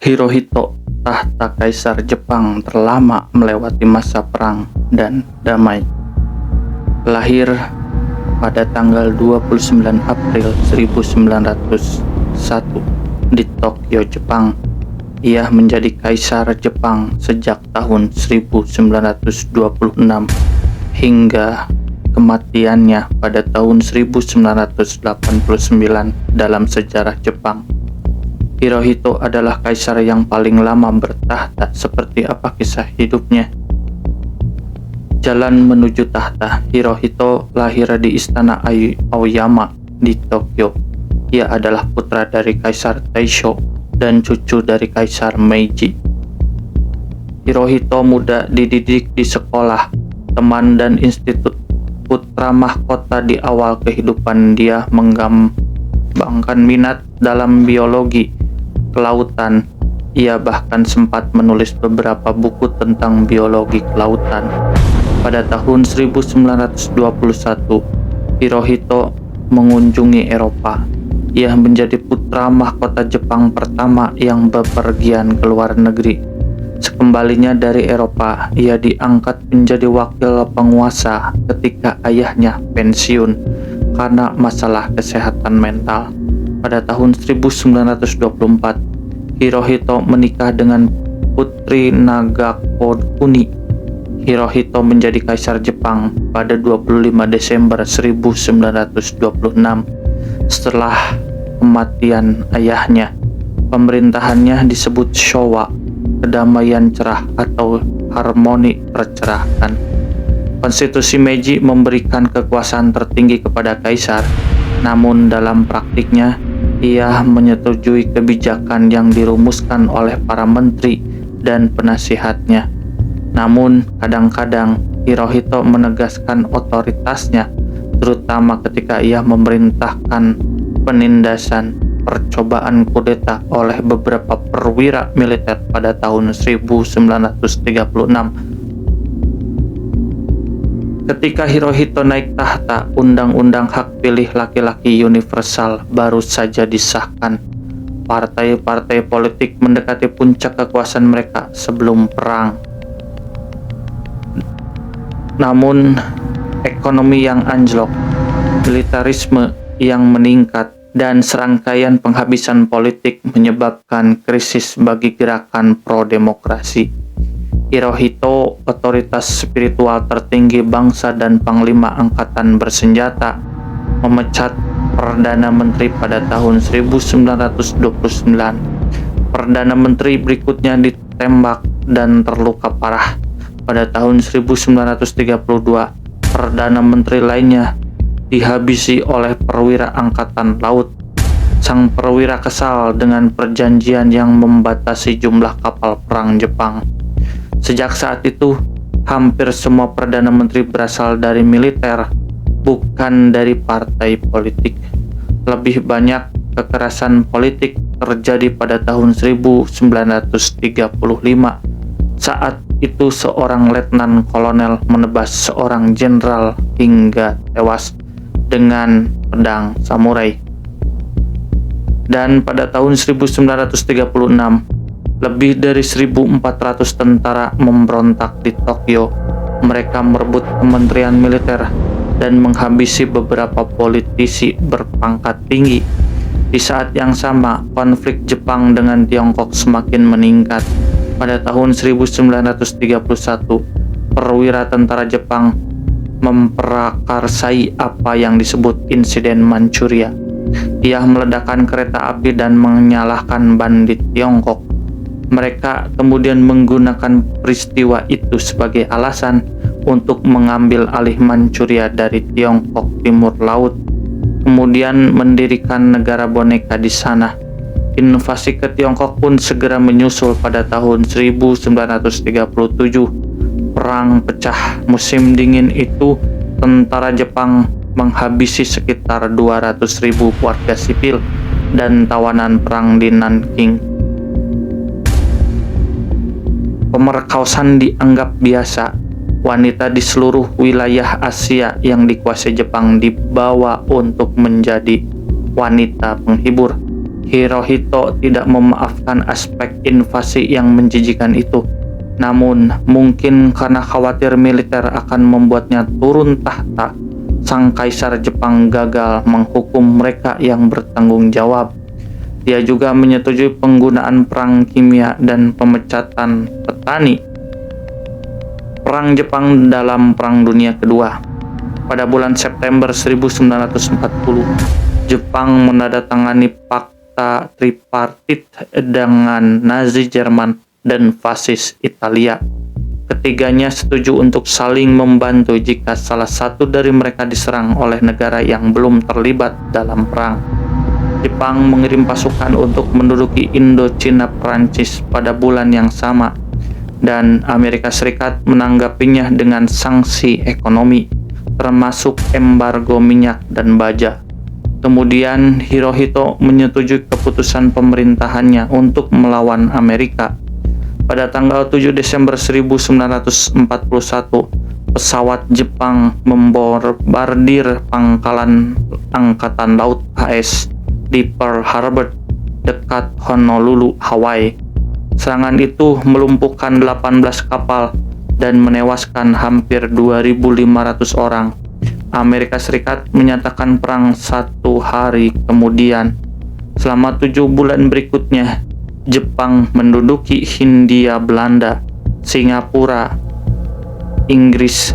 Hirohito, tahta kaisar Jepang terlama melewati masa perang dan damai. Lahir pada tanggal 29 April 1901 di Tokyo, Jepang. Ia menjadi kaisar Jepang sejak tahun 1926 hingga kematiannya pada tahun 1989 dalam sejarah Jepang. Hirohito adalah kaisar yang paling lama bertahta. Seperti apa kisah hidupnya? Jalan menuju tahta. Hirohito lahir di Istana Aoyama di Tokyo. Ia adalah putra dari Kaisar Taisho dan cucu dari Kaisar Meiji. Hirohito muda dididik di sekolah, teman dan institut putra mahkota. Di awal kehidupan dia mengembangkan minat dalam biologi kelautan. Ia bahkan sempat menulis beberapa buku tentang biologi kelautan. Pada tahun 1921, Hirohito mengunjungi Eropa. Ia menjadi putra mahkota Jepang pertama yang bepergian ke luar negeri. Sekembalinya dari Eropa, ia diangkat menjadi wakil penguasa ketika ayahnya pensiun karena masalah kesehatan mental. Pada tahun 1924, Hirohito menikah dengan Putri Nagakuni. Hirohito menjadi kaisar Jepang pada 25 Desember 1926. Setelah kematian ayahnya, pemerintahannya disebut Showa, kedamaian cerah atau harmoni tercerahkan. Konstitusi Meiji memberikan kekuasaan tertinggi kepada kaisar. Namun dalam praktiknya, ia menyetujui kebijakan yang dirumuskan oleh para menteri dan penasihatnya. Namun kadang-kadang Hirohito menegaskan otoritasnya, terutama ketika ia memerintahkan penindasan percobaan kudeta oleh beberapa perwira militer pada tahun 1936. Ketika Hirohito naik tahta, Undang-Undang Hak Pilih Laki-laki Universal baru saja disahkan. Partai-partai politik mendekati puncak kekuasaan mereka sebelum perang. Namun, ekonomi yang anjlok, militerisme yang meningkat, dan serangkaian penghabisan politik menyebabkan krisis bagi gerakan pro-demokrasi. Hirohito, otoritas spiritual tertinggi bangsa dan panglima angkatan bersenjata, memecat Perdana Menteri pada tahun 1929. Perdana Menteri berikutnya ditembak dan terluka parah. Pada tahun 1932, Perdana Menteri lainnya dihabisi oleh perwira angkatan laut. Sang perwira kesal dengan perjanjian yang membatasi jumlah kapal perang Jepang. Sejak saat itu, hampir semua Perdana Menteri berasal dari militer, bukan dari partai politik. Lebih banyak kekerasan politik terjadi pada tahun 1935. Saat itu seorang letnan kolonel menebas seorang jenderal hingga tewas dengan pedang samurai. Dan pada tahun 1936, lebih dari 1.400 tentara memberontak di Tokyo. Mereka merebut kementerian militer dan menghabisi beberapa politisi berpangkat tinggi. Di saat yang sama, konflik Jepang dengan Tiongkok semakin meningkat. Pada tahun 1931, perwira tentara Jepang memprakarsai apa yang disebut insiden Manchuria. Ia meledakkan kereta api dan menyalahkan bandit Tiongkok. Mereka kemudian menggunakan peristiwa itu sebagai alasan untuk mengambil alih Manchuria dari Tiongkok Timur Laut, kemudian mendirikan negara boneka di sana. Invasi ke Tiongkok pun segera menyusul pada tahun 1937. Perang pecah musim dingin itu, tentara Jepang menghabisi sekitar 200.000 warga sipil dan tawanan perang di Nanking. Pemerkosaan dianggap biasa. Wanita di seluruh wilayah Asia yang dikuasai Jepang dibawa untuk menjadi wanita penghibur. Hirohito tidak memaafkan aspek invasi yang menjijikan itu. Namun, mungkin karena khawatir militer akan membuatnya turun tahta, sang kaisar Jepang gagal menghukum mereka yang bertanggung jawab. Dia juga menyetujui penggunaan perang kimia dan pemecatan petani. Perang Jepang dalam Perang Dunia Kedua. Pada bulan September 1940, Jepang menandatangani Fakta Tripartit dengan Nazi Jerman dan fasis Italia. Ketiganya setuju untuk saling membantu jika salah satu dari mereka diserang oleh negara yang belum terlibat dalam perang. Jepang mengirim pasukan untuk menduduki Indochina Prancis pada bulan yang sama, dan Amerika Serikat menanggapinya dengan sanksi ekonomi, termasuk embargo minyak dan baja. Kemudian Hirohito menyetujui keputusan pemerintahannya untuk melawan Amerika. Pada tanggal 7 Desember 1941, pesawat Jepang membombardir pangkalan Angkatan Laut AS di Pearl Harbor, dekat Honolulu, Hawaii. Serangan itu melumpuhkan 18 kapal dan menewaskan hampir 2.500 orang. Amerika Serikat menyatakan perang 1 hari kemudian. Selama 7 bulan berikutnya, Jepang menduduki Hindia Belanda, Singapura, Inggris,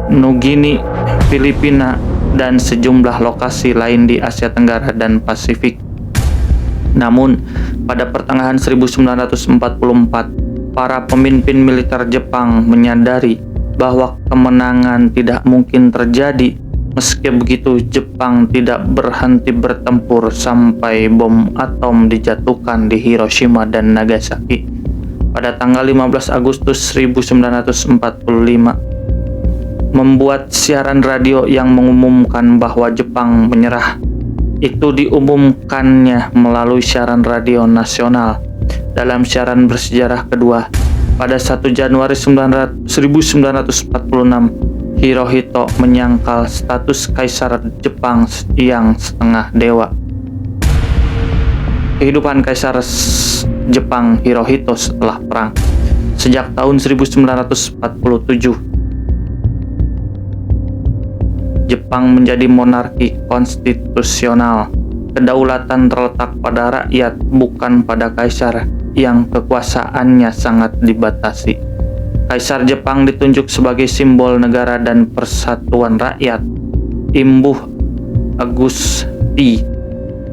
Nugini, Filipina, dan sejumlah lokasi lain di Asia Tenggara dan Pasifik. Namun, pada pertengahan 1944, para pemimpin militer Jepang menyadari bahwa kemenangan tidak mungkin terjadi. Meski begitu, Jepang tidak berhenti bertempur sampai bom atom dijatuhkan di Hiroshima dan Nagasaki pada tanggal 15 Agustus 1945, membuat siaran radio yang mengumumkan bahwa Jepang menyerah. Itu diumumkannya melalui siaran radio nasional. Dalam siaran bersejarah kedua, pada 1 Januari 1946, Hirohito menyangkal status Kaisar Jepang yang setengah dewa. Kehidupan Kaisar Jepang Hirohito setelah perang. Sejak tahun 1947, Jepang menjadi monarki konstitusional. Kedaulatan terletak pada rakyat, bukan pada kaisar yang kekuasaannya sangat dibatasi. Kaisar Jepang ditunjuk sebagai simbol negara dan persatuan rakyat. Imbuh Agusti.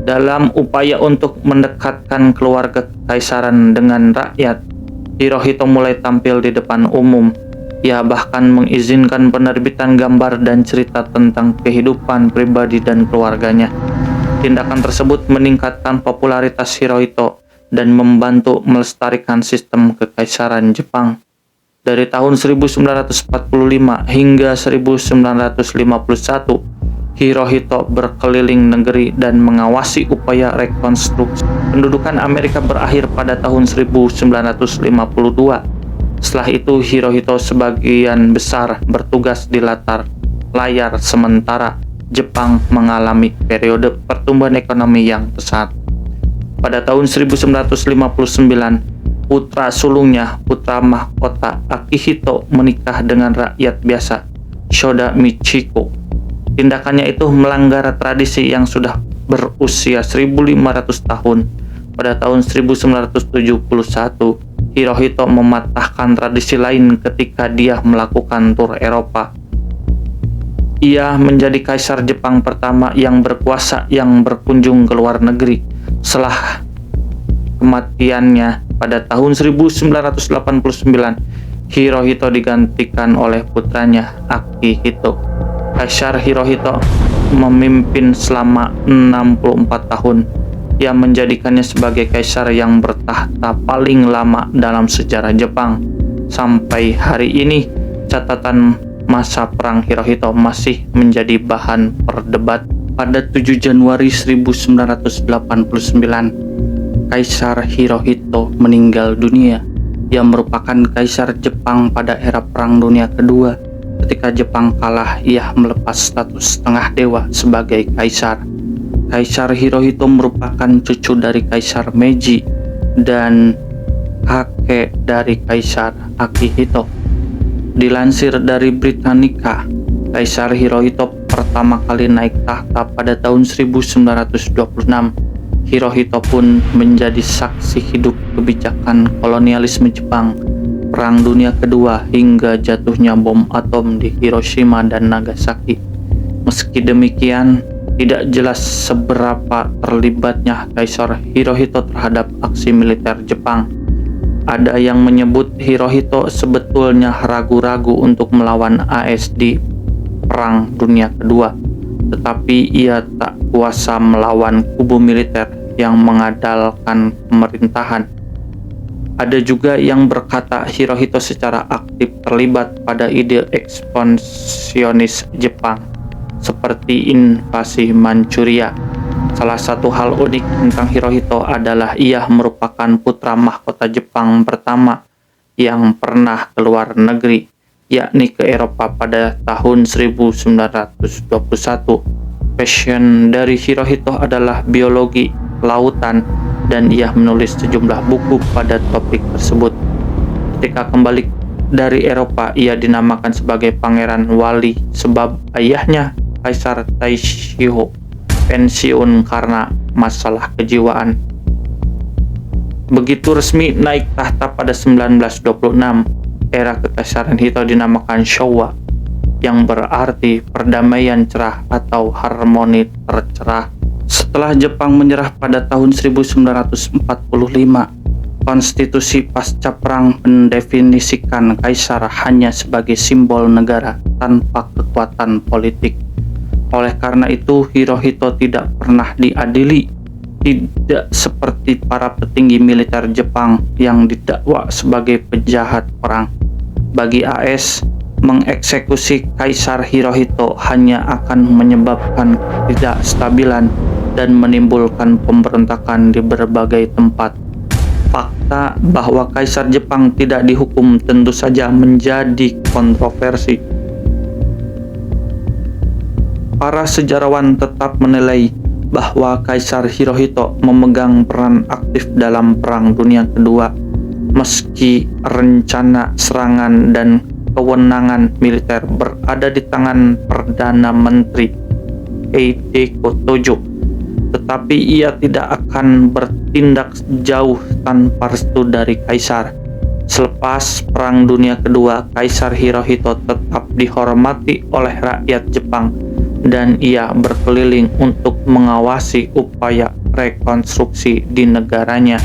Dalam upaya untuk mendekatkan keluarga kekaisaran dengan rakyat, Hirohito mulai tampil di depan umum. Ia bahkan mengizinkan penerbitan gambar dan cerita tentang kehidupan pribadi dan keluarganya. Tindakan tersebut meningkatkan popularitas Hirohito dan membantu melestarikan sistem kekaisaran Jepang. Dari tahun 1945 hingga 1951, Hirohito berkeliling negeri dan mengawasi upaya rekonstruksi. Pendudukan Amerika berakhir pada tahun 1952. Setelah itu, Hirohito sebagian besar bertugas di latar layar, sementara Jepang mengalami periode pertumbuhan ekonomi yang pesat. Pada tahun 1959, putra sulungnya, putra mahkota Akihito, menikah dengan rakyat biasa, Shoda Michiko. Tindakannya itu melanggar tradisi yang sudah berusia 1.500 tahun. Pada tahun 1971, Hirohito mematahkan tradisi lain ketika dia melakukan tur Eropa. Ia menjadi kaisar Jepang pertama yang berkuasa yang berkunjung ke luar negeri. Setelah kematiannya pada tahun 1989, Hirohito digantikan oleh putranya Akihito. Kaisar Hirohito memimpin selama 64 tahun. Ia menjadikannya sebagai kaisar yang bertahta paling lama dalam sejarah Jepang. Sampai hari ini, catatan masa perang Hirohito masih menjadi bahan perdebat. Pada 7 Januari 1989, Kaisar Hirohito meninggal dunia. Ia merupakan kaisar Jepang pada era Perang Dunia Kedua. Ketika Jepang kalah, ia melepas status setengah dewa sebagai kaisar. Kaisar Hirohito merupakan cucu dari Kaisar Meiji dan kakek dari Kaisar Akihito. Dilansir dari Britannica, Kaisar Hirohito pertama kali naik tahta pada tahun 1926. Hirohito pun menjadi saksi hidup kebijakan kolonialisme Jepang, Perang Dunia Kedua hingga jatuhnya bom atom di Hiroshima dan Nagasaki. Meski demikian, tidak jelas seberapa terlibatnya Kaisar Hirohito terhadap aksi militer Jepang. Ada yang menyebut Hirohito sebetulnya ragu-ragu untuk melawan AS di Perang Dunia Kedua, tetapi ia tak kuasa melawan kubu militer yang mengandalkan pemerintahan. Ada juga yang berkata Hirohito secara aktif terlibat pada ide ekspansionis Jepang, seperti invasi Manchuria. Salah satu hal unik tentang Hirohito adalah ia merupakan putra mahkota Jepang pertama yang pernah keluar negeri, yakni ke Eropa pada tahun 1921. Passion dari Hirohito adalah biologi lautan dan ia menulis sejumlah buku pada topik tersebut. Ketika kembali dari Eropa, ia dinamakan sebagai Pangeran Wali sebab ayahnya, Kaisar Taishiho, pensiun karena masalah kejiwaan. Begitu resmi naik tahta pada 1926, era kekaisaran Hito dinamakan Showa, yang berarti perdamaian cerah atau harmoni tercerah. Setelah Jepang menyerah pada tahun 1945, konstitusi pasca perang mendefinisikan kaisar hanya sebagai simbol negara tanpa kekuatan politik. Oleh karena itu, Hirohito tidak pernah diadili, tidak seperti para petinggi militer Jepang yang didakwa sebagai penjahat perang. Bagi AS, mengeksekusi Kaisar Hirohito hanya akan menyebabkan ketidakstabilan dan menimbulkan pemberontakan di berbagai tempat. Fakta bahwa Kaisar Jepang tidak dihukum tentu saja menjadi kontroversi. Para sejarawan tetap menilai bahwa Kaisar Hirohito memegang peran aktif dalam Perang Dunia Kedua, meski rencana serangan dan kewenangan militer berada di tangan Perdana Menteri Hideko Tojo, tetapi ia tidak akan bertindak jauh tanpa restu dari Kaisar. Selepas Perang Dunia Kedua, Kaisar Hirohito tetap dihormati oleh rakyat Jepang dan ia berkeliling untuk mengawasi upaya rekonstruksi di negaranya.